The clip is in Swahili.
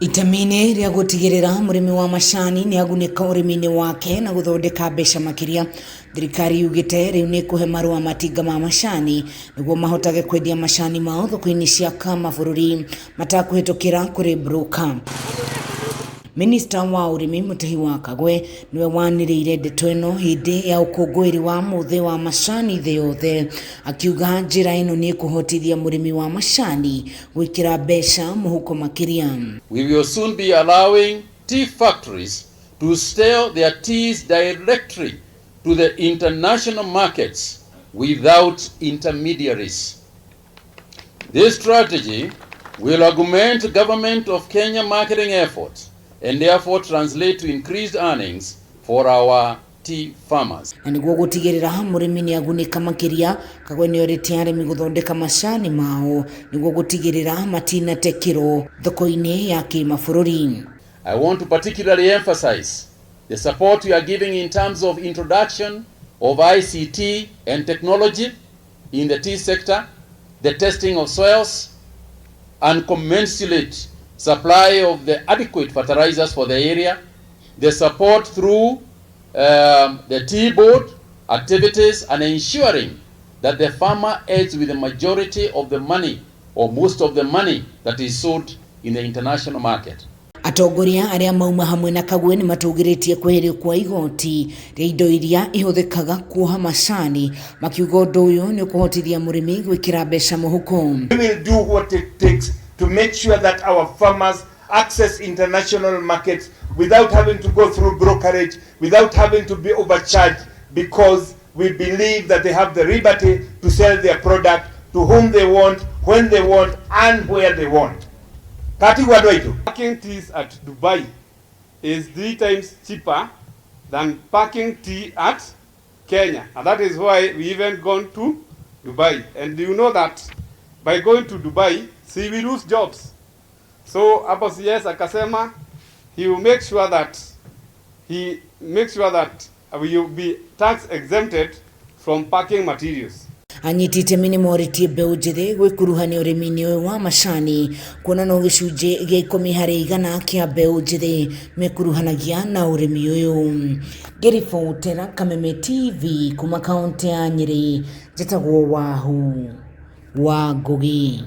Itamine ria gutigirira murimi wa macani ni agunika urimi-ini wake na guthondeka mbeca makiria. Thirikari yugite riu ni kuhe marua matinga ma macani niguo mahotage kwendia macani mao thoko-ini cia kamabũrũri matakuhitukira kuri broker. Minister wa urimi Mutahi wa KAGWE niwe waniriire ndeto ino hindi ya ukungwiri wa muthi wa macani thi yothe, akiuga njira ino ni kuhotithia murimi wa macani gwikira mbeca muhuko makiria. We will soon be allowing tea factories to sell their teas directly to the international markets without intermediaries. This strategy will augment government of Kenya marketing efforts and therefore translate to increased earnings for our tea farmers. Na niguo gutigirira murimi ni agunika makiria, KAGWE ni orite arimi guthondeka macani mao niguo gutigirira matina tekiro thoko-ini ya kimabũrũri. I want to particularly emphasize the support we are giving in terms of introduction of ICT and technology in the tea sector, the testing of soils, and commensurate supply of the adequate fertilizers for the area, the support through the tea board activities, and ensuring that the farmer aids with the majority of the money or most of the money that is sold in the international market. Atongoria aria mauma hamwe na KAGWE ni matugiritie kweherio kwa igoti ria indo iria ihuthikaga kuoha macani, makiuga undu uyu ni ukuhotithia murimi gwikira mbeca muhuko. We will do what it takes to make sure that our farmers access international markets without having to go through brokerage, without having to be overcharged, because we believe that they have the liberty to sell their product to whom they want, when they want, and where they want. Packing teas at Dubai is 3 times cheaper than packing tea at Kenya, and that is why we even gone to Dubai. And you know that by going to Dubai, see, we lose jobs. So hapo CS akasema he will make sure that we will be tax exempted from packing materials. Anyiti itemi ni moritie mbeu njithi gwikuruhania urimi-ini uyu wa macani, kuona no gicunji gia 10% kia mbeu njithi mekuruhanagia na urimi uyu. Ngiribotera Kameme TV kuma kaunti ya Nyeri, njitagwo Wahu wa Ngugi.